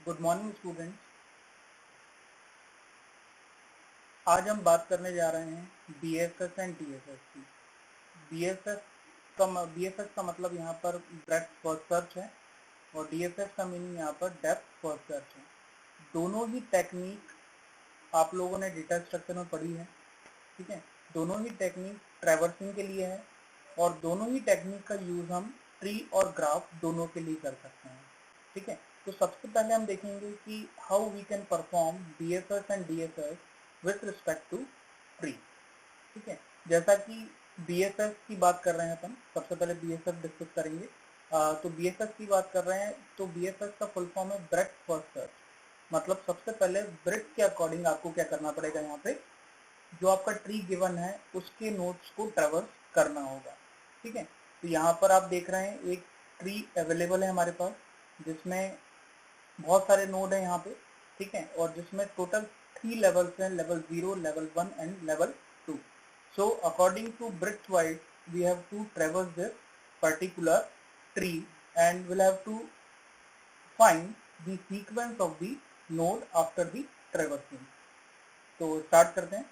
Good morning students. आज हम बात करने जा रहे हैं BFS एंड TFS की। BFS का मतलब यहाँ पर ब्रेड्थ फर्स्ट सर्च है और DFS का मीनिंग यहाँ पर डेप्थ फर्स्ट सर्च है। दोनों ही टेक्निक आप लोगों ने डेटा स्ट्रक्चर में पढ़ी है, ठीक है। दोनों ही टेक्निक ट्रैवर्सिंग के लिए है और दोनों ही टेक्निक का यूज हम ट्री और ग्राफ दोनों के लिए कर सकते हैं, ठीक है। तो सबसे पहले हम देखेंगे कि how we can perform BFS and DFS with respect to tree, ठीक है। जैसा कि BFS की बात कर रहे हैं अपन, सबसे पहले BFS डिस्कस करेंगे। तो BFS की बात कर रहे हैं तो BFS का फुल फॉर्म है ब्रेड्थ फर्स्ट सर्च। मतलब सबसे पहले ब्रेड्थ के अकॉर्डिंग आपको क्या करना पड़ेगा, यहाँ पे जो आपका ट्री गिवन है उसके नोड्स को ट्रैवर्स करना होगा, ठीक है। तो यहाँ पर आप देख रहे हैं एक ट्री अवेलेबल है हमारे पास जिसमें बहुत सारे नोड हैं यहाँ पे, ठीक है, और जिसमें टोटल 3 लेवल्स हैं, level 0, level 1 and level 2। So according to breadth wise we have to traverse this particular tree and will have to find the sequence of the node after the traversing. तो start करते हैं।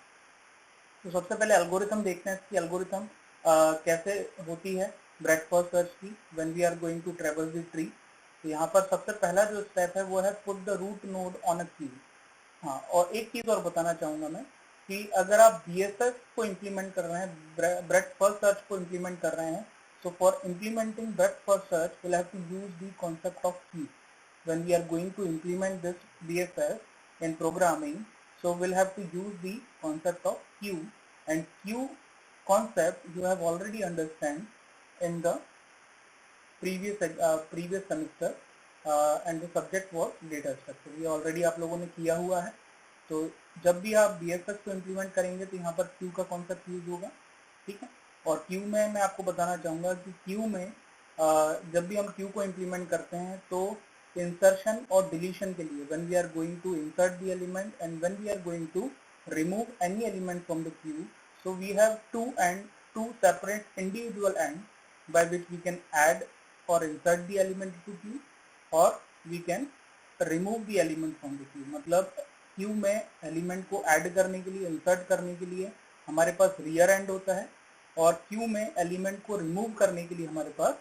तो सबसे पहले algorithm देखते हैं, इसकी algorithm कैसे होती है ब्रेड्थ फर्स्ट सर्च की when we are going to traverse the tree. तो यहाँ पर सबसे पहला जो स्टेप है वो है put the root node on a queue. हाँ, और एक चीज और बताना चाहूंगा मैं कि अगर आप BFS को इम्प्लीमेंट कर रहे हैं, ब्रेड्थ फर्स्ट सर्च को इम्प्लीमेंट कर रहे हैं, so for implementing breadth first search we'll have to use the concept of queue when we are going to implement this BFS in programming. So we'll have to use the concept of queue, and queue concept you have already understand in the previous semester and the subject was data structure. ये already आप लोगों ने किया हुआ है। तो जब भी आप BFS को इम्प्लीमेंट करेंगे तो यहाँ पर क्यू का कॉन्सेप्ट यूज होगा, ठीक है। और क्यू में मैं आपको बताना चाहूँगा कि क्यू में जब भी हम क्यू को इम्प्लीमेंट करते हैं तो इंसर्शन और डिलीशन के लिए when we are going to insert the element and when we are going to remove any element from the queue, so we have two separate individual ends by which we can add or insert the element to queue or we can remove the element from the queue। मतलब queue में element को add करने के लिए, insert करने के लिए हमारे पास रियर एंड होता है और क्यू में एलिमेंट को रिमूव करने के लिए हमारे पास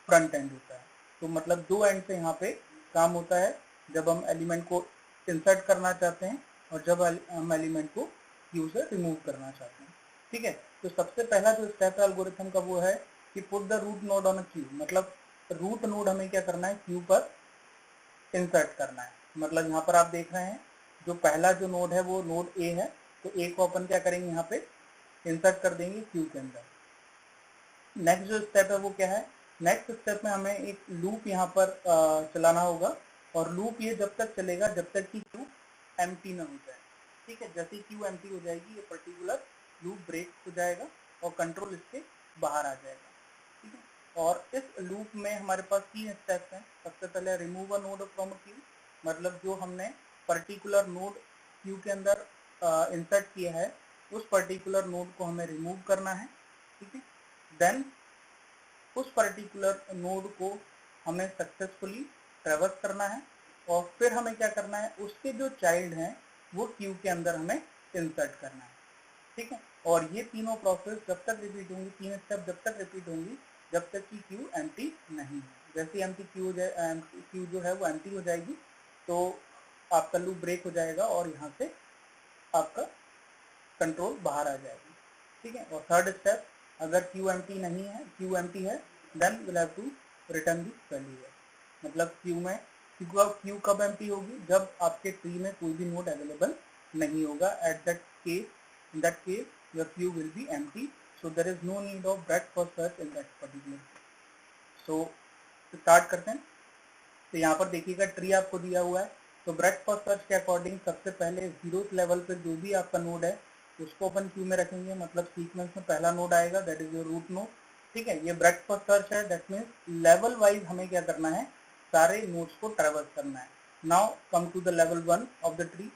फ्रंट एंड होता है। तो मतलब दो एंड से यहाँ पे काम होता है जब हम एलिमेंट को इंसर्ट करना चाहते हैं और जब हम एलिमेंट को क्यू से रिमूव करना चाहते हैं, ठीक है। तो सबसे पहला जो स्टेप है एल्गोरिथम का वो है कि put the root node on a queue. मतलब रूट नोड हमें क्या करना है, क्यू पर इंसर्ट करना है। मतलब यहाँ पर आप देख रहे हैं जो पहला जो नोड है वो नोड ए है, तो ए को अपन क्या करेंगे, यहाँ पे इंसर्ट कर देंगे क्यू के अंदर। नेक्स्ट जो स्टेप है वो क्या है, नेक्स्ट स्टेप में हमें एक लूप यहाँ पर चलाना होगा और लूप ये जब तक चलेगा जब तक कि क्यू एम्प्टी ना हो जाए, ठीक है। जैसे क्यू एम्प्टी हो जाएगी ये पर्टिकुलर लूप ब्रेक हो जाएगा और कंट्रोल इसके बाहर आ जाएगा, ठीक है। और इस लूप में हमारे पास 3 स्टेप्स हैं। सबसे पहले remove a node from a queue, मतलब जो हमने पर्टिकुलर नोड क्यू के अंदर इंसर्ट किया है उस पर्टिकुलर नोड को हमें रिमूव करना है, ठीक है। देन उस पर्टिकुलर नोड को हमें सक्सेसफुली ट्रैवर्स करना है और फिर हमें क्या करना है, उसके जो चाइल्ड हैं वो क्यू के अंदर हमें इंसर्ट करना है, ठीक है। और ये तीनों प्रोसेस जब तक रिपीट होंगी, 3 स्टेप जब तक रिपीट होंगी जब तक कि क्यू एम्प्टी नहीं है। जैसे एम्प्टी क्यू क्यू जो है वो एम्प्टी हो जाएगी तो आपका लूप ब्रेक हो जाएगा और यहाँ से आपका कंट्रोल बाहर आ जाएगी, ठीक है। और थर्ड स्टेप, अगर क्यू एम्प्टी नहीं है, क्यू एम्प्टी है, then will have to return the value. मतलब क्यू में क्यू कब एम्प्टी होगी, जब आपके ट्री में कोई भी नोड अवेलेबल नहीं होगा। At that case, in that case your queue will be empty, so there is no need of breadth first search in that particular case। so start करते हैं। तो यहाँ पर देखिएगा ट्री आपको दिया हुआ है, तो ब्रेड्थ फर्स्ट सर्च के अकॉर्डिंग सबसे पहले 0th लेवल पे जो भी आपका नोड है उसको अपन क्यू में रखेंगे। मतलब सीक्वेंस में पहला नोड आएगा, that is your root node, ठीक है। ये ब्रेड्थ फर्स्ट सर्च है, दैट मीन्स लेवल वाइज हमें क्या करना है, सारे नोड्स को ट्रैवर्स करना है। Now come to the level 1 of the tree.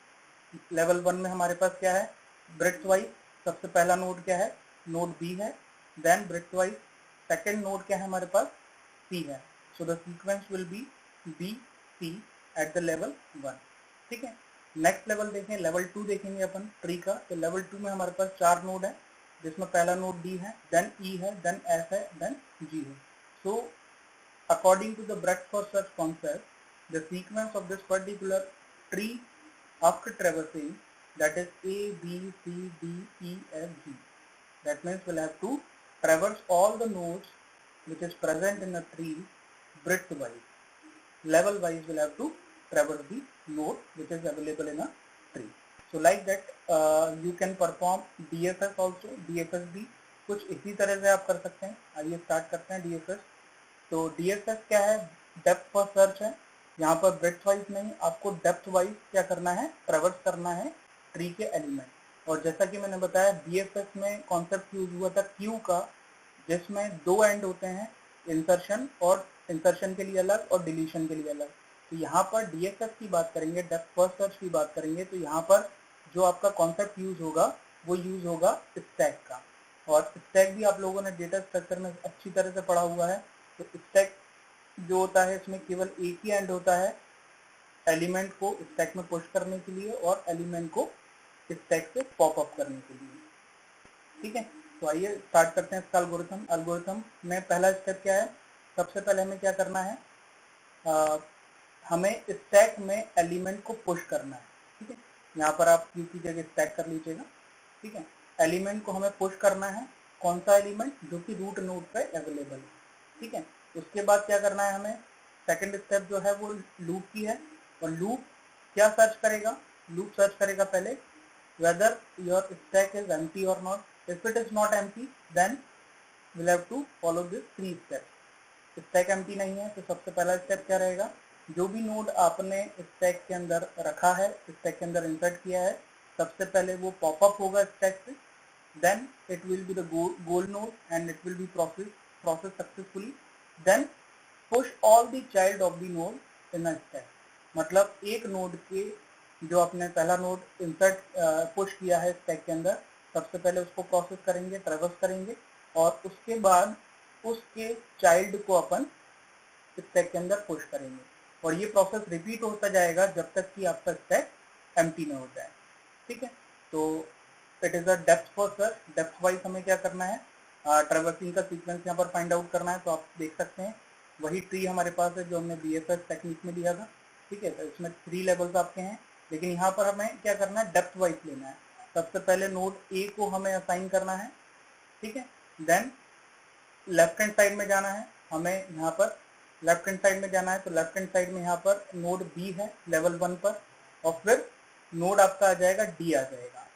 Level 1 में हमारे पास क्या है, ब्रेड्थ वाइज सबसे पहला नोड क्या है, नोड बी है। Then breadth wise second node क्या है हमारे पास, सी है। So the sequence will be B C at the level 1, ठीक है। नेक्स्ट लेवल देखें, लेवल 2 देखेंगे अपन ट्री का। तो लेवल 2 में हमारे पास 4 नोड है, जिसमें पहला नोड D है, देन E है, देन S है, देन G है। सो according to the breadth first search concept, the sequence of this particular tree after traversing, that is A, B, C, D, E, F, G. That means we'll have to traverse all the nodes which is present in a tree breadth wise. Level wise we'll have to traverse the node which is available in a tree. So like that you can perform DFS also. DFS भी कुछ इसी तरह से आप कर सकते हैं। आइए स्टार्ट करते हैं DFS। तो DFS क्या है? डेप्थ फर्स्ट सर्च है। यहाँ पर ब्रेड्थ वाइज नहीं, आपको डेप्थ वाइज क्या करना है? ट्रेवर्स करना है ट्री के एलिमेंट। और जैसा कि मैंने बताया DFS में कॉन्सेप्ट यूज हुआ था क्यू का, जिसमें 2 एंड होते हैं, इंसर्शन, और इंसर्शन के लिए अलग और डिलीशन के लिए अलग। तो यहाँ पर DFS की बात करेंगे, डेप्थ फर्स्ट सर्च की बात करेंगे, तो यहाँ पर जो आपका कॉन्सेप्ट यूज होगा वो यूज होगा स्टैक का। और स्टैक भी आप लोगों ने डेटा स्ट्रक्चर में अच्छी तरह से पढ़ा हुआ है। तो स्टैक जो होता है इसमें केवल एक ही एंड होता है एलिमेंट को स्टैक में पुश करने के लिए और एलिमेंट को स्टैक से पॉप अप करने के लिए, ठीक है। तो आइए स्टार्ट करते हैं इसका एल्गोरिथम। एल्गोरिथम में पहला स्टेप क्या है? सबसे पहले हमें क्या करना है? हमें स्टैक में एलिमेंट को पुश करना है, ठीक है। यहाँ पर आप क्यू की जगह स्टैक कर लीजिएगा, ठीक है। एलिमेंट को हमें पुश करना है। कौन सा एलिमेंट? जो कि रूट नोड पे अवेलेबल है, ठीक है। उसके बाद क्या करना है हमें? सेकंड स्टेप जो है वो लूप की है। और लूप क्या सर्च करेगा? लूप सर्च करेगा पहले whether your stack is empty or not. If it is not empty, then we'll have to follow this 3 steps. Stack empty नहीं है तो सबसे पहला स्टेप क्या रहेगा? जो भी नोड आपने स्टैक के अंदर रखा है, स्टैक के अंदर इंसर्ट किया है, सबसे पहले वो पॉपअप होगा स्टैक से, then it will be the goal node and it will be process successfully, then push all the child of the node in a stack. मतलब एक नोड के जो आपने पहला नोड इंसर्ट पुश किया है स्टैक के अंदर, सबसे पहले उसको प्रोसेस करेंगे, ट्रैवर्स करेंगे, और उसके बाद उसके चाइल्ड को अपन स्टैक के अंदर पुश करेंगे। और ये प्रोसेस रिपीट होता जाएगा जब तक कि आपका स्टैक एम्प्टी न हो जाए, ठीक है। तो it is a depth first search. Depth wise हमें क्या करना है? ट्रैवर्सिंग का सीक्वेंस यहाँ पर फाइंड आउट करना है। तो आप देख सकते हैं वही ट्री हमारे पास है जो हमने BFS टेक्निक में लिया था, ठीक है। तो इसमें 3 लेवल्स आपके हैं, लेकिन यहाँ पर हमें क्या करना है? डेप्थ वाइज लेना है। सबसे पहले नोड A को हमें असाइन करना है, ठीक है। देन लेफ्ट हैंड साइड में जाना है हमें, यहाँ पर लेफ्ट हैंड साइड में जाना है। तो लेफ्ट हैंड साइड में यहाँ पर नोड B है लेवल 1 पर, और फिर नोड आपका आ जाएगा D आ जाएगा।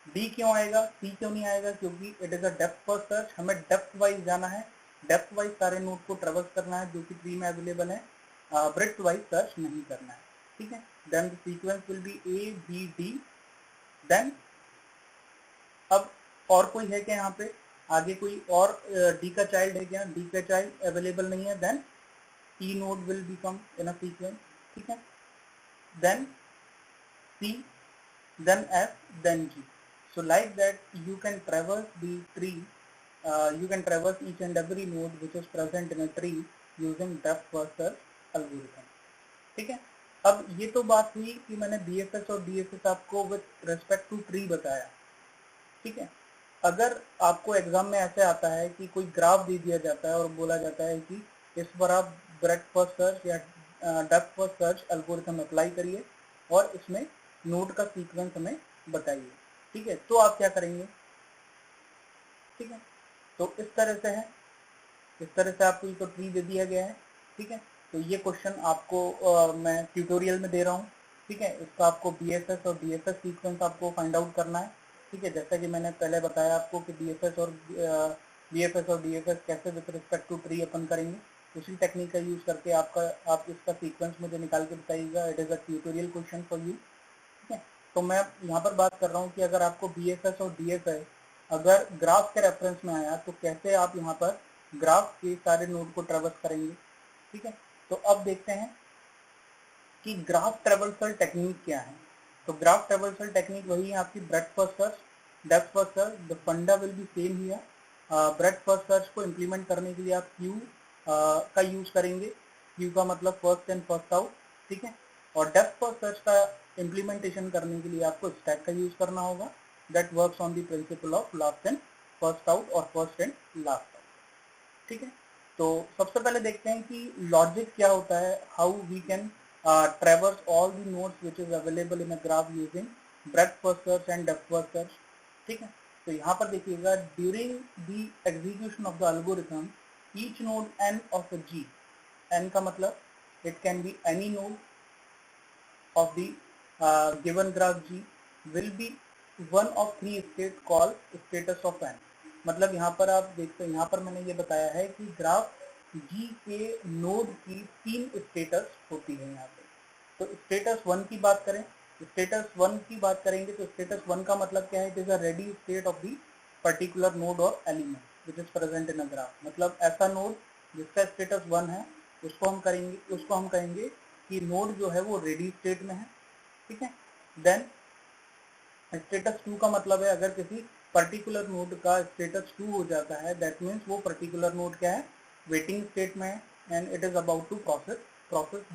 D क्यों आएगा? C क्यों नहीं आएगा? क्योंकि it is a depth first search. हमें डेप्थ वाइज जाना है, डेप्थ वाइज सारे नोड को ट्रेवर्स करना है जो कि ट्री में अवेलेबल है, ब्रेड्थ वाइज सर्च नहीं करना है, ठीक है। Then the sequence will be A B D। Then अब और कोई है क्या यहाँ पे? आगे कोई और D का चाइल्ड है क्या? D का चाइल्ड अवेलेबल नहीं है। Then E node will become in a sequence, ठीक है। Then C, then F, then G. So like that you can traverse the tree, you can traverse each and every node which is present in a tree using depth first search algorithm, ठीक है। अब ये तो बात हुई कि मैंने BFS और DFS आपको विथ रेस्पेक्ट टू ट्री बताया, ठीक है। अगर आपको एग्जाम में ऐसे आता है कि कोई ग्राफ दे दिया जाता है और बोला जाता है कि इस पर आप ब्रेड्थ फर्स्ट सर्च या depth first search algorithm apply करिए और इसमें नोड का सीक्वेंस हमें बताइए, ठीक है, तो आप क्या करेंगे? ठीक है, तो इस तरह से है, इस तरह से आपको ये ट्री दे दिया गया है, ठीक है। तो ये क्वेश्चन आपको मैं ट्यूटोरियल में दे रहा हूँ, ठीक है। इसका आपको BFS और DFS सीक्वेंस आपको फाइंड आउट करना है, ठीक है। जैसा कि मैंने पहले बताया आपको कि BFS और DFS कैसे विद रिस्पेक्ट टू ट्री अपन करेंगे, उसी टेक्निक का यूज करके आप इसका सीक्वेंस मुझे निकाल के बताइएगा। It is a tutorial question for you, ठीक है। तो मैं यहाँ पर बात कर रहा हूँ कि अगर आपको BFS और DFS अगर ग्राफ के रेफरेंस में आया तो कैसे आप यहाँ पर ग्राफ के सारे नोड को ट्रेवर्स करेंगे, ठीक है। तो अब देखते हैं कि ग्राफ ट्रेवर्सल टेक्निक क्या है। तो ग्राफ ट्रेवर्सल टेक्निक वही है आपकी breadth first search, depth first search. The funda will be same here. Breadth first search को इम्प्लीमेंट करने के लिए आप क्यू का यूज करेंगे। क्यू का मतलब फर्स्ट इन फर्स्ट आउट, ठीक है। और डेप्थ फर्स्ट सर्च का इम्प्लीमेंटेशन करने के लिए आपको स्टैक का यूज करना होगा, that works on the principle of last in first out और फर्स्ट इन लास्ट आउट। ठीक है, तो सबसे पहले देखते हैं कि लॉजिक क्या होता है, how we can traverse all the nodes which is available in a graph using breadth first search and depth first search. ठीक है, तो यहाँ पर देखिएगा, during the execution of the algorithm each node n of a g, n का मतलब it can be any node of the given graph G will be one of three state called status of n। मतलब यहाँ पर आप देखते हैं, यहाँ पर मैंने ये बताया है कि ग्राफ G के नोड की 3 स्टेटस होती है यहाँ पे। तो स्टेटस 1 की बात करें, स्टेटस 1 की बात करेंगे तो स्टेटस 1 का मतलब क्या है, it is a ready state of the particular node और element which is present in a graph. मतलब ऐसा नोड जिसका स्टेटस 1 है उसको हम कहेंगे कि नोड जो है वो रेडी स्टेट में है। ठीक है, देन स्टेटस 2 का मतलब है अगर किसी पर्टिकुलर नोड का स्टेटस 2 हो जाता है, दैट मीन्स वो पर्टिकुलर नोड क्या है, वेटिंग स्टेट में है and it is about to process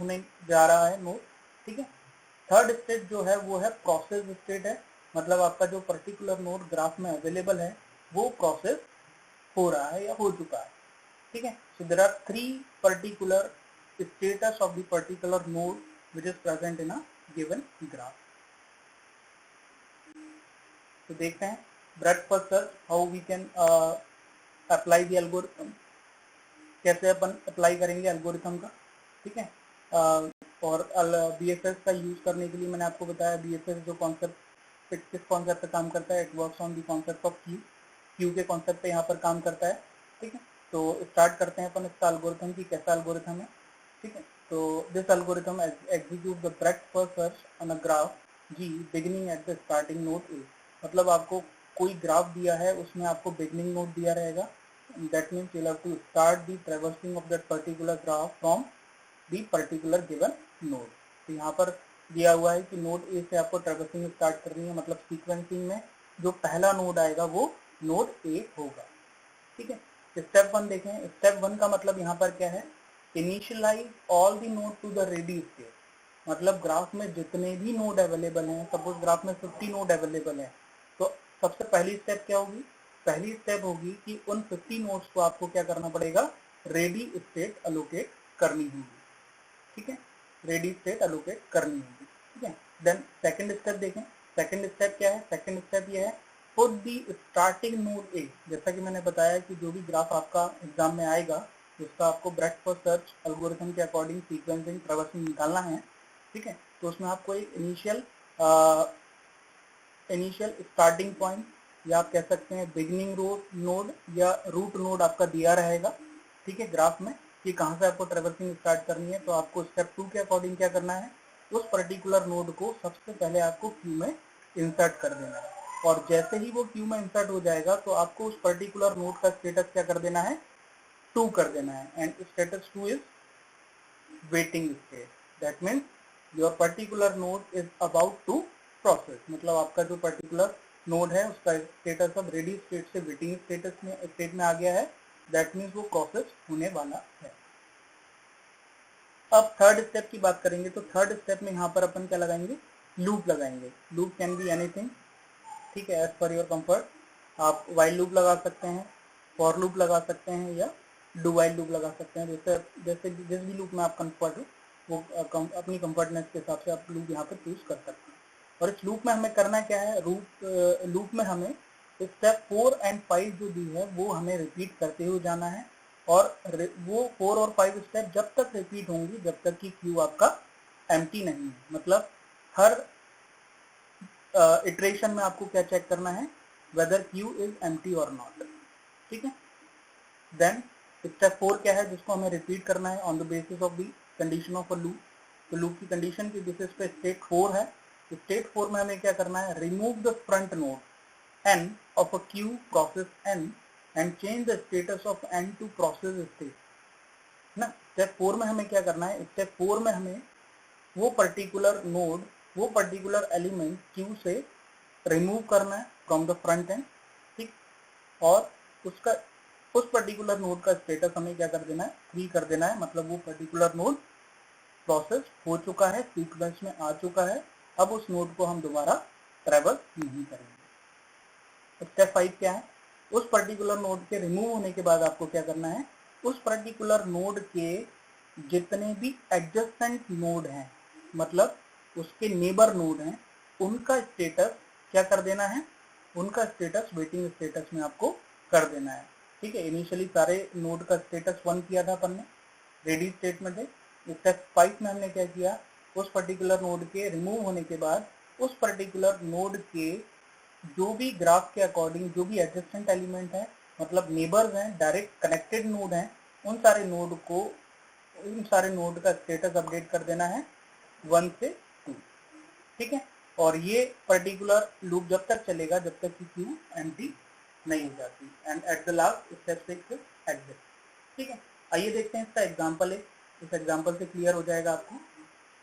होने जा रहा है नोड। ठीक है, थर्ड स्टेट जो है वो है प्रोसेस स्टेट है, मतलब आपका जो पर्टिकुलर नोड ग्राफ में अवेलेबल है वो प्रोसेस हो रहा है या हो चुका है। ठीक है, so there are 3 particular status of the particular node which is present in a given graph। तो देखते हैं breadth first search how we can apply the algorithm, कैसे अपन अप्लाई करेंगे एल्गोरिथम का। ठीक है, और BFS का यूज करने के लिए मैंने आपको बताया BFS जो कॉन्सेप्ट किस कॉन्सेप्ट पे काम करता है, it works on the concept of Q के कॉन्सेप्ट पे यहाँ पर काम करता है। ठीक है, तो स्टार्ट करते हैं अपन इसका एल्गोरिथम की कैसा एल्गोरिथम है। ठीक है, तो this algorithm execute the breadth first search on a graph G beginning at the starting node A। मतलब आपको कोई ग्राफ दिया है उसमें आपको बिगिनिंग नोड दिया रहेगा, that means you'll have to start the traversing of that particular graph from the particular given node। तो यहाँ पर दिया हुआ है कि नोड ए से आपको ट्रेवर्सिंग स्टार्ट करनी है, मतलब सीक्वेंसिंग में जो पहला नोड आएगा वो नोड ए होगा। ठीक है, स्टेप 1 देखें, स्टेप 1 का मतलब यहाँ पर क्या है, initialize all the node to the ready state. मतलब ग्राफ में जितने भी नोड अवेलेबल हैं, सपोज ग्राफ में 50 नोड अवेलेबल हैं, तो सबसे पहली स्टेप क्या होगी, पहली स्टेप होगी कि उन 50 नोड्स को आपको क्या करना पड़ेगा, रेडी स्टेट अलोकेट करनी होगी। ठीक है, रेडी स्टेट अलोकेट करनी होगी। ठीक है, देन सेकंड स्टेप देखें, सेकंड स्टेप क्या है, सेकंड स्टेप ये है put the starting node A. जैसा कि मैंने बताया कि जो भी ग्राफ आपका एग्जाम में आएगा उसका आपको ब्रेड्थ फर्स्ट सर्च एल्गोरिथम के अकॉर्डिंग सीक्वेंसिंग ट्रैवर्सिंग निकालना है। ठीक है, तो उसमें आपको एक इनिशियल स्टार्टिंग पॉइंट या आप कह सकते हैं बिगिनिंग नोड या रूट नोड आपका दिया रहेगा। ठीक है, ग्राफ में कि कहाँ से आपको ट्रैवर्सिंग स्टार्ट करनी है, तो आपको स्टेप 2 के अकॉर्डिंग क्या करना है, उस पर्टिकुलर नोड को सबसे पहले आपको क्यू में इंसर्ट कर देना है, और जैसे ही वो क्यू में इंसर्ट हो जाएगा तो आपको उस पर्टिकुलर नोड का स्टेटस क्या कर देना है, 2 कर देना है, and status 2 is waiting state. That means your particular node is about to process, मतलब आपका जो पर्टिकुलर नोड है उसका स्टेटस अब रेडी स्टेट से वेटिंग स्टेट में आ गया है, दैट मीन्स वो प्रोसेस होने वाला है। अब थर्ड स्टेप की बात करेंगे, तो थर्ड स्टेप में यहाँ पर अपन क्या लगाएंगे, लूप लगाएंगे। लूप कैन बी एनीथिंग, ठीक है, एज पर योर कंफर्ट। आप वाइल लूप लगा सकते हैं, फॉर लूप लगा सकते हैं, या डू वाइल लूप लगा सकते हैं। जैसे जैसे जिस भी लूप में आप कंफर्ट हो वो अपनी कंफर्टनेस के हिसाब से आप लूप यहाँ पर चूज कर सकते हैं। और इस लूप में हमें करना क्या है, लूप में हमें स्टेप 4 एंड 5 जो दी है वो हमें रिपीट करते हुए जाना है, और वो 4 और 5 स्टेप जब तक रिपीट होंगी जब तक कि क्यू आपका एम्प्टी नहीं है। मतलब हर इटरेशन में आपको क्या चेक करना है, वेदर क्यू इज एम्प्टी और नॉट। ठीक है, देन स्टेप 4 क्या है, जिसको हमें रिपीट करना है on the basis of the condition of a loop. तो लूप की कंडीशन के बेसिस पे स्टेट 4 है, स्टेट 4 में हमें क्या करना है, remove the front node n of a queue process n and change the status of n to process state ना। स्टेप 4 में हमें क्या करना है, स्टेप 4 में हमें वो पर्टिकुलर नोड, वो पर्टिकुलर एलिमेंट क्यू से रिमूव करना है फ्रॉम द फ्रंट एंड। ठीक, और उसका उस पर्टिकुलर नोड का स्टेटस हमें क्या कर देना है, 3 कर देना है, मतलब वो पर्टिकुलर नोड प्रोसेस हो चुका है, सीक्वेंस में आ चुका है, अब उस नोड को हम दोबारा ट्रैवल नहीं करेंगे। स्टेप 5 क्या है? उस पर्टिकुलर नोड के रिमूव होने के बाद आपको क्या करना है, उस पर्टिकुलर नोड के जितने भी एडजेसेंट नोड हैं, मतलब उसके नेबर नोड हैं, उनका स्टेटस क्या कर देना है, उनका स्टेटस वेटिंग स्टेटस में आपको कर देना है। ठीक है, इनिशियली सारे नोड का स्टेटस 1 किया था अपन ने, रेडी स्टेट में थे। स्टेप 5 में हमने क्या किया, उस पर्टिकुलर नोड के रिमूव होने के बाद उस पर्टिकुलर नोड के जो भी ग्राफ के अकॉर्डिंग जो भी एडजेसेंट एलिमेंट है, मतलब नेबर्स हैं, डायरेक्ट कनेक्टेड नोड हैं, उन सारे नोड का स्टेटस अपडेट कर देना है 1 से 2। ठीक है, और ये पर्टिकुलर लूप जब तक चलेगा जब तक कि क्यू एम्प्टी नहीं हो जाती, and at the last step 6 exit. ठीक है, आइए देखते हैं इसका एग्जांपल है, इस एग्जांपल से क्लियर हो जाएगा आपको।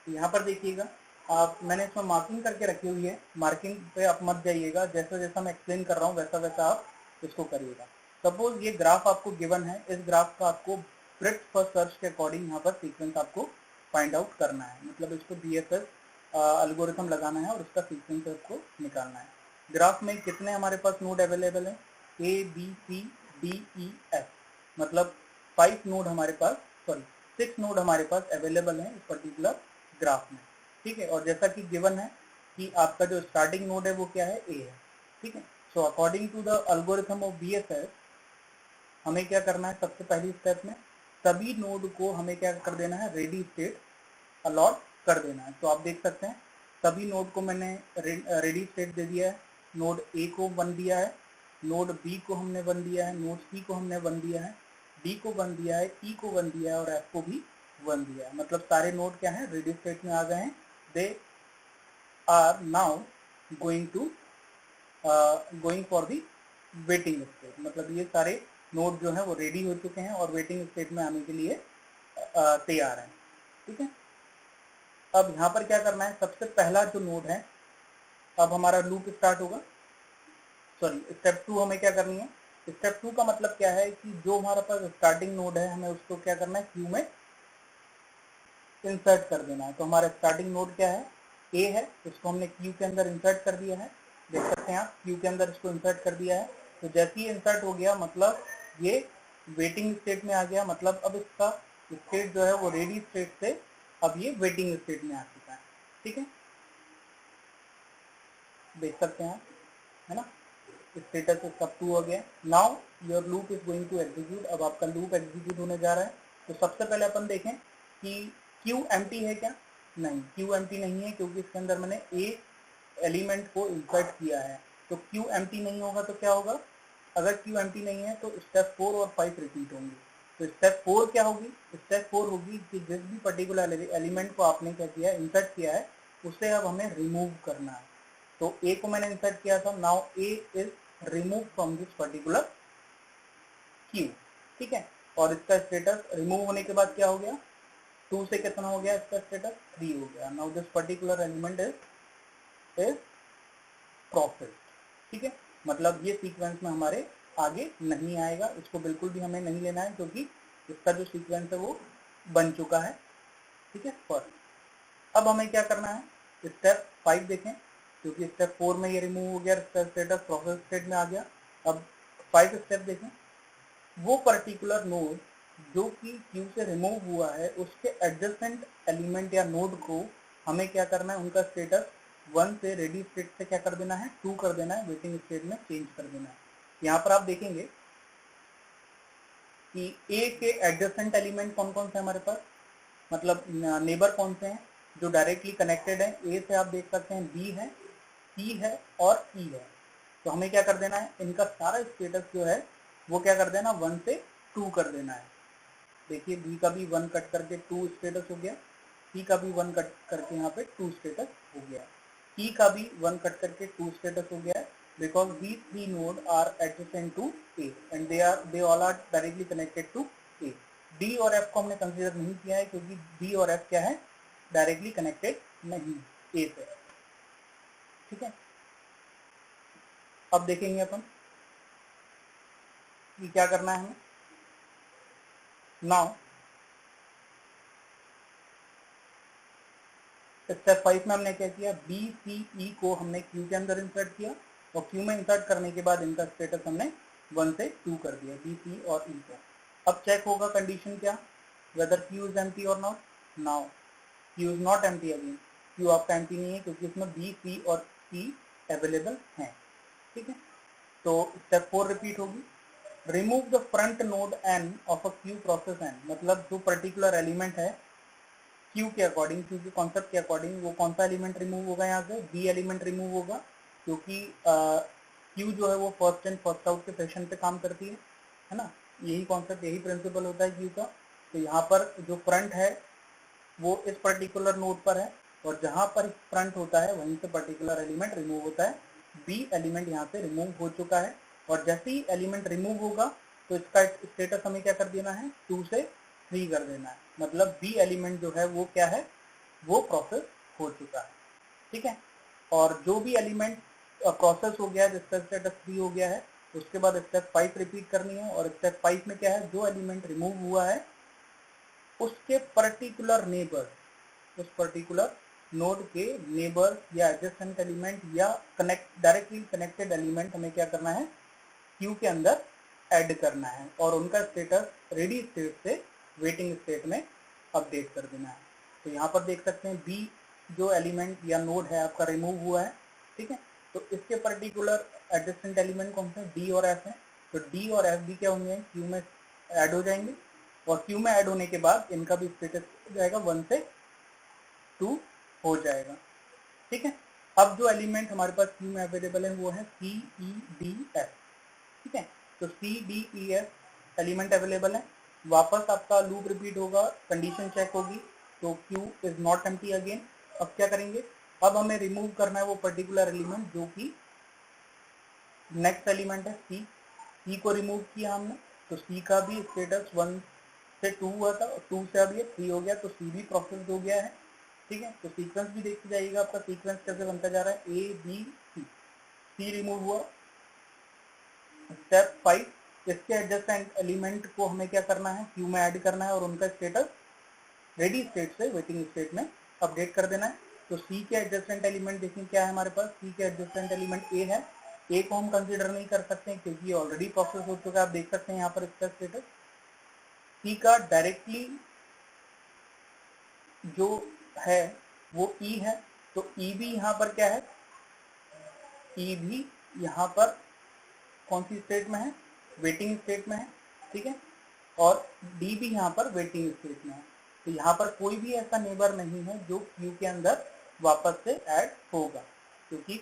तो यहाँ पर देखिएगा आप, मैंने इसमें मार्किंग करके रखी हुई है, मार्किंग पे आप मत जाइएगा, जैसा जैसा मैं एक्सप्लेन कर रहा हूँ वैसा वैसा आप इसको करिएगा। सपोज ये ग्राफ आपको गिवन है, इस ग्राफ का आपको ब्रेड्थ फर्स्ट सर्च के अकॉर्डिंग यहाँ पर सीक्वेंस आपको फाइंड आउट करना है, मतलब इसको BFS एल्गोरिथम लगाना है और उसका सीक्वेंस आपको निकालना है। ग्राफ में कितने हमारे पास नोड अवेलेबल है, A B C D E F, मतलब 5 नोड हमारे पास, सॉरी 6 नोड हमारे पास अवेलेबल है इस पर्टिकुलर ग्राफ में। ठीक है, और जैसा कि गिवन है कि आपका जो स्टार्टिंग नोड है वो क्या है, A है। ठीक है, so according to the algorithm of BFS हमें क्या करना है, सबसे पहली स्टेप में सभी नोड को हमें क्या कर देना है, रेडी स्टेट अलॉट कर देना है। तो आप देख सकते हैं सभी नोड को मैंने रेडी स्टेट दे दिया है, नोड A को 1 दिया है, नोड B को हमने 1 दिया है, नोड C को हमने 1 दिया है, D को 1 दिया है, E को 1 दिया है और F को भी 1 दिया है। मतलब सारे नोड क्या है, रेडी स्टेट में आ गए हैं। They are now going for the waiting state, मतलब ये सारे नोड जो है वो रेडी हो चुके हैं और वेटिंग स्टेट में आने के लिए तैयार हैं। ठीक है, अब यहाँ पर क्या करना है, सबसे पहला जो नोड है, अब हमारा लूप स्टार्ट होगा, सॉरी स्टेप 2 हमें क्या करनी है, स्टेप 2 का मतलब क्या है कि जो हमारा पास स्टार्टिंग नोड है हमें उसको क्या करना है, क्यू में इंसर्ट कर देना है। तो हमारा स्टार्टिंग नोड क्या है, A है, इसको हमने क्यू के अंदर इंसर्ट कर दिया है, देख सकते हैं आप क्यू के अंदर इसको इंसर्ट कर दिया है। तो जैसे ही इंसर्ट हो गया मतलब ये वेटिंग स्टेट में आ गया, मतलब अब इसका स्टेट जो है वो रेडी स्टेट से अब ये वेटिंग स्टेट में आ चुका है। ठीक है, देख सकते हैं आप, है ना, स्टेटस इसका 2 हो गया। Now your loop is going to execute, अब आपका लूप एग्जीक्यूट होने जा रहा है। तो सबसे पहले अपन देखें कि क्यू एम्प्टी है क्या, नहीं क्यू एम्प्टी नहीं है, क्योंकि इसके अंदर मैंने एक एलिमेंट को इंसर्ट किया है। तो क्यू एम्प्टी नहीं होगा तो क्या होगा, अगर क्यू एम्प्टी नहीं है तो स्टेप 4 और 5 रिपीट होंगे। तो स्टेप 4 क्या होगी, स्टेप 4 होगी कि जिस भी पर्टिकुलर एलिमेंट को आपने क्या किया, इंसर्ट किया है, उसे अब हमें रिमूव करना है। तो A को मैंने इंसर्ट किया था, now A is remove from this particular Q. ठीक है, और इसका स्टेटस रिमूव होने के बाद क्या हो गया, 2 से कितना हो गया, इसका स्टेटस 3 हो गया। Now this particular element is process. ठीक है, मतलब ये सीक्वेंस में हमारे आगे नहीं आएगा, इसको बिल्कुल भी हमें नहीं लेना है क्योंकि इसका जो सीक्वेंस है वो बन चुका है। ठीक है, फर्स्ट अब हमें क्या करना है, स्टेप 5 देखें, क्योंकि स्टेप 4 में ये रिमूव हो गया, स्टेटस प्रोसेस स्टेट में आ गया। अब 5 स्टेप देखें, वो पर्टिकुलर नोड जो कि क्यू से रिमूव हुआ है उसके एडजेसेंट एलिमेंट या नोड को हमें क्या करना है, उनका स्टेटस 1 से रेडी स्टेट से क्या कर देना है, 2 कर देना है, वेटिंग स्टेट में चेंज कर देना है। यहाँ पर आप देखेंगे कि ए के एडजेसेंट एलिमेंट कौन कौन से हमारे पास, मतलब नेबर कौन से हैं जो डायरेक्टली कनेक्टेड है। ए से आप देख सकते हैं बी है, सी है और ई है। तो हमें क्या कर देना है, इनका सारा स्टेटस जो है वो क्या कर देना, 1 से 2 कर देना है। देखिए बी का भी 1 कट करके 2 स्टेटस हो गया, सी का भी 1 कट करके यहाँ पे 2 स्टेटस हो गया, ई का भी 1 कट करके 2 स्टेटस हो गया है, because these three nodes are adjacent to A and they all are directly connected to A. D और F को हमने कंसीडर नहीं किया है क्योंकि D और F क्या है, डायरेक्टली कनेक्टेड नहीं A से। ठीक है, अब देखेंगे अपन कि क्या करना है हमें। नाउ स्टेप 5 में हमने क्या किया, बी सी ई को हमने क्यू के अंदर इंसर्ट किया और क्यू में इंसर्ट करने के बाद इनका स्टेटस हमने 1 से 2 कर दिया, बी सी और ई को। अब चेक होगा कंडीशन क्या, वेदर क्यू इज एम्प्टी और not. Now Q is not empty again, Q आपका एम्प्टी नहीं है क्योंकि इसमें बी सी और ई अवेलेबल हैं, ठीक है। तो स्टेप 4 रिपीट होगी, remove the front node N of a queue process N, मतलब जो पर्टिकुलर एलिमेंट है क्यू के अकॉर्डिंग, क्यू के कॉन्सेप्ट के अकॉर्डिंग वो कौन सा एलिमेंट रिमूव होगा, यहाँ से बी एलिमेंट रिमूव होगा, क्योंकि क्यू जो है वो फर्स्ट इन फर्स्ट आउट के फैशन पे काम करती है ना, यही कॉन्सेप्ट यही प्रिंसिपल होता है क्यू का। तो यहाँ पर जो फ्रंट है वो इस पर्टिकुलर नोड पर है और जहाँ पर फ्रंट होता है वहीं से पर्टिकुलर एलिमेंट रिमूव होता है, बी एलिमेंट यहाँ से रिमूव हो चुका है और जैसे ही एलिमेंट रिमूव होगा तो इसका स्टेटस हमें क्या कर देना है, 2 से 3 कर देना है, मतलब बी एलिमेंट जो है वो क्या है, वो प्रोसेस हो चुका है, ठीक है। और जो भी एलिमेंट प्रोसेस हो गया है जिसका स्टेटस 3 हो गया है, उसके बाद स्टेप 5 रिपीट करनी है और स्टेप 5 में क्या है, जो एलिमेंट रिमूव हुआ है उसके पर्टिकुलर नेबर, उस पर्टिकुलर नोड के नेबर या एडजेसेंट एलिमेंट या डायरेक्टली कनेक्टेड एलिमेंट हमें क्या करना है, क्यू के अंदर ऐड करना है और उनका स्टेटस रेडी स्टेट से वेटिंग स्टेट में अपडेट कर देना है। तो यहाँ पर देख सकते हैं बी जो एलिमेंट या नोड है आपका रिमूव हुआ है, ठीक है। तो इसके पर्टिकुलर एडजेसेंट एलिमेंट कौन से, डी और एफ है, तो डी और एफ भी क्या होंगे, क्यू में ऐड हो जाएंगे और क्यू में ऐड होने के बाद इनका भी स्टेटस हो जाएगा 1 से 2 हो जाएगा, ठीक है। अब जो एलिमेंट हमारे पास क्यू में अवेलेबल है वो है सी ई डी एफ, ठीक है। तो C D E F element available है, वापस आपका लूप रिपीट होगा, कंडीशन चेक होगी, तो queue is not empty again. अब क्या करेंगे, अब हमें रिमूव करना है वो पर्टिकुलर एलिमेंट जो कि नेक्स्ट एलिमेंट है सी, सी को रिमूव किया हमने, तो सी का भी स्टेटस 1 से 2 हुआ था और 2 से अब ये 3 हो गया, तो सी भी प्रोसेस हो गया है, ठीक है। तो सीक्वेंस भी देखते जाइएगा आपका सीक्वेंस कैसे बनता जा रहा है, A B C, C remove हुआ। स्टेप 5, इसके एडजेसेंट एलिमेंट को हमें क्या करना है, क्यू में ऐड करना है और उनका स्टेटस रेडी स्टेट से वेटिंग स्टेट में अपडेट कर देना है। तो सी के एडजेसेंट एलिमेंट देखिए क्या है हमारे पास, सी के एडजेसेंट एलिमेंट ए है, ए को हम कंसीडर नहीं कर सकते क्योंकि ये ऑलरेडी प्रोसेस हो चुका है, आप देख सकते हैं यहाँ पर इसका स्टेटस। सी का डायरेक्टली जो है वो ई है, तो ई भी यहाँ पर क्या है, ई भी यहाँ पर कौन सी स्टेट में है, वेटिंग स्टेट में है, ठीक है। और डी भी यहाँ पर वेटिंग स्टेट में है, तो यहाँ पर कोई भी ऐसा नेबर नहीं है जो क्यू के अंदर वापस से ऐड होगा, क्योंकि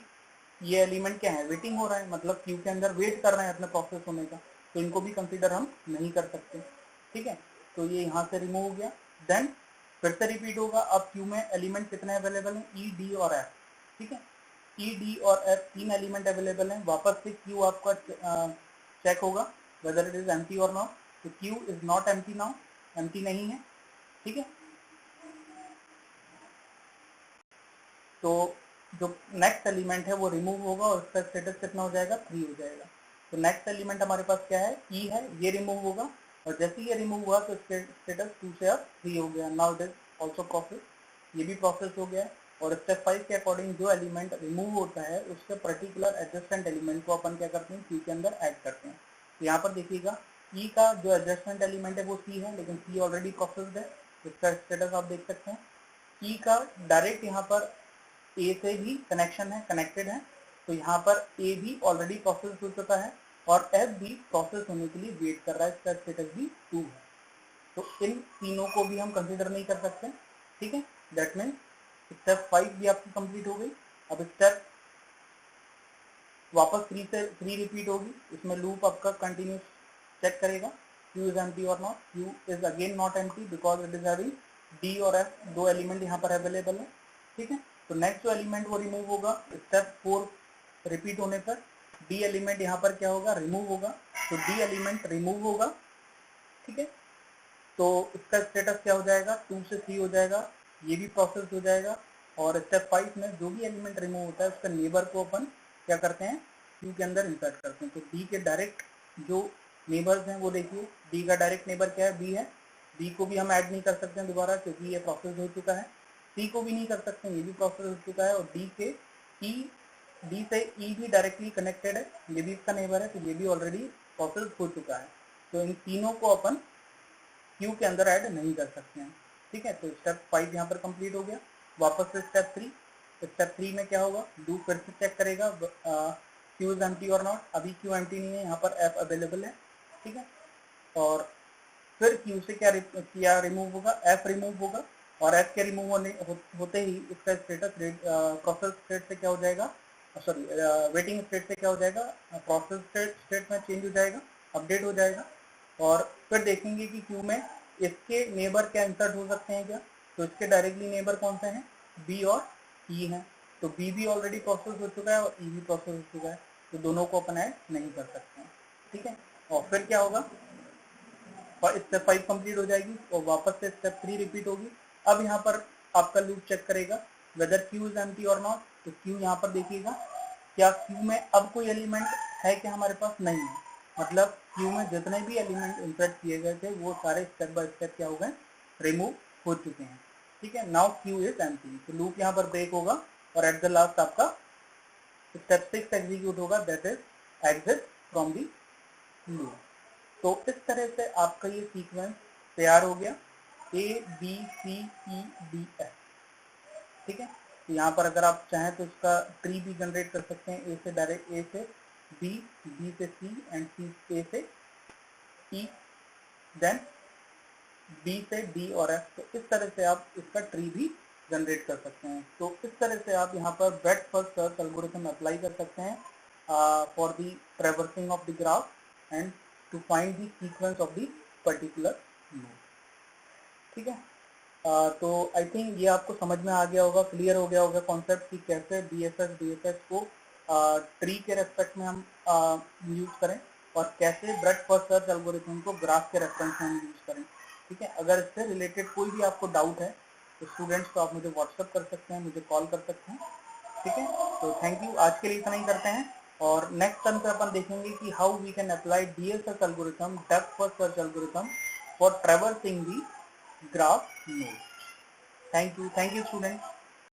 ये एलिमेंट क्या है, वेटिंग हो रहा है, मतलब क्यू के अंदर वेट कर रहे हैं अपने प्रोसेस होने का, तो इनको भी कंसीडर हम नहीं कर सकते, ठीक है। तो ये यहाँ से रिमूव हो गया, देन फिर से रिपीट होगा। अब क्यू में एलिमेंट कितने अवेलेबल हैं, ई डी और एफ, ठीक है। ई डी और एफ 3 एलिमेंट अवेलेबल हैं, वापस से क्यू आपका चेक होगा वेदर इट इज एम्प्टी और नॉट, तो queue is not empty now, empty नहीं है, ठीक है। तो जो नेक्स्ट एलिमेंट है वो रिमूव होगा और उसका स्टेटस कितना हो जाएगा, 3 हो जाएगा। तो नेक्स्ट एलिमेंट हमारे पास क्या है, ई है, ये रिमूव होगा और जैसे ये रिमूव हुआ तो स्टेटस 2 से अब 3 हो गया, now it is also process, ये भी प्रोसेस हो गया। और स्टेप 5 के अकॉर्डिंग जो एलिमेंट रिमूव होता है उसके पर्टिकुलर एडजस्टेंट एलिमेंट को अपन क्या करते हैं, क्यू के अंदर ऐड करते हैं। तो यहाँ पर देखिएगा ई का जो एडजस्टमेंट एलिमेंट है वो सी है, लेकिन सी ऑलरेडी प्रोसेस्ड है, इसका स्टेटस आप देख सकते हैं। ई का डायरेक्ट यहाँ पर ए से भी कनेक्शन है, कनेक्टेड है, तो यहाँ पर ए भी ऑलरेडी प्रोसेस हो चुका है और एफ भी प्रोसेस होने के लिए वेट कर रहा है, इसका स्टेटस भी 2 है, तो इन तीनों को भी हम कंसीडर नहीं कर सकते, ठीक है। दैट मीन्स स्टेप 5 भी आपकी कंप्लीट हो गई। अब स्टेप वापस 3 से 3 रिपीट होगी, इसमें लूप आपका कंटिन्यूस चेक करेगा क्यू इज एम्प्टी और not, Q is again not empty because it is having D और एफ, दो एलिमेंट यहाँ पर अवेलेबल है, ठीक है। तो नेक्स्ट जो एलिमेंट वो रिमूव होगा, स्टेप 4 रिपीट होने पर डी एलिमेंट यहाँ पर क्या होगा, रिमूव होगा, तो डी एलिमेंट रिमूव होगा, ठीक है। तो इसका स्टेटस क्या हो जाएगा, 2 से 3 हो जाएगा, ये भी प्रोसेस हो जाएगा। और स्टेप 5 में जो भी एलिमेंट रिमूव होता है उसका नेबर को अपन क्या करते हैं, क्यू के अंदर इंसर्ट करते हैं। तो डी के डायरेक्ट जो नेबर्स हैं वो देखिए, डी का डायरेक्ट नेबर क्या है, बी है, बी को भी हम ऐड नहीं कर सकते हैं दोबारा क्योंकि ये प्रोसेस हो चुका है, सी को भी नहीं कर सकते, ये भी प्रोसेस हो चुका है, और डी से ई भी डायरेक्टली कनेक्टेड है, ये भी इसका नेबर है, तो ये भी ऑलरेडी प्रोसेस हो चुका है। तो इन तीनों को अपन क्यू के अंदर ऐड नहीं कर सकते हैं, ठीक है। तो स्टेप 5 यहाँ पर कंप्लीट हो गया। वापस से स्टेप 3, स्टेप 3 में क्या होगा, डू फिर से चेक करेगा क्यू इज एम्प्टी और नॉट। अभी क्यू एम्प्टी नहीं है, यहाँ पर एफ अवेलेबल है, ठीक है। और फिर क्यू से क्या रिमूव होगा, एफ रिमूव होगा, और एफ के रिमूव होते ही इसका स्टेटस प्रोसेस स्टेट से क्या हो जाएगा, सॉरी वेटिंग स्टेट से क्या हो जाएगा, प्रोसेस स्टेट में चेंज हो जाएगा, अपडेट हो जाएगा। और फिर देखेंगे कि क्यू में इसके नेबर क्या इंसर्ट हो सकते हैं क्या, तो इसके डायरेक्टली नेबर कौन से हैं, बी और ई हैं। तो बी भी ऑलरेडी प्रोसेस हो चुका है और ई भी प्रोसेस हो चुका है, तो दोनों को अपन ऐड नहीं कर सकते हैं, ठीक है। और फिर क्या होगा, और स्टेप 5 कंप्लीट हो जाएगी और वापस से स्टेप 3 रिपीट होगी। अब यहाँ पर आपका लूप चेक करेगा वेदर क्यू इज एम्प्टी और नॉट। तो क्यू यहाँ पर देखिएगा, क्या क्यू में अब कोई एलिमेंट है कि हमारे पास, नहीं है, मतलब क्यू में जितने भी एलिमेंट इंसर्ट किए गए थे वो सारे स्टेप बाय स्टेप क्या हो गए, रिमूव हो चुके हैं, ठीक है। नाउ क्यू इज एम्प्टी, तो लूप यहाँ पर ब्रेक होगा और एट द लास्ट आपका स्टेप 6 एग्जीक्यूट होगा, that is exit from the loop. तो इस तरह से आपका ये सीक्वेंस तैयार हो गया, A B C E D F, ठीक है। तो यहाँ पर अगर आप चाहें तो इसका ट्री भी जनरेट कर सकते हैं, ए से डायरेक्ट ए से बी, बी से सी एंड सी ए से ई, देन बी से डी और एफ। तो इस तरह से आप इसका ट्री भी जनरेट कर सकते हैं। तो इस तरह से आप यहाँ पर breadth first search algorithm apply कर सकते हैं for the traversing of the graph and to find the sequence of the particular node, ठीक है। तो आई थिंक ये आपको समझ में आ गया होगा, क्लियर हो गया होगा कॉन्सेप्ट कि कैसे BFS को ट्री के रेस्पेक्ट में हम यूज करें और कैसे ब्रेड्थ फर्स्ट सर्च एल्गोरिथम को ग्राफ के रेफरेंस में हम यूज करें, ठीक है। अगर इससे रिलेटेड कोई भी आपको डाउट है तो स्टूडेंट्स को आप मुझे व्हाट्सअप कर सकते हैं, मुझे कॉल कर सकते हैं, ठीक है। तो थैंक यू, आज के लिए इतना ही करते हैं और नेक्स्ट टर्म पे अपन देखेंगे कि how we can apply DFS algorithm, depth first search algorithm for traversing the graph node. Thank you students.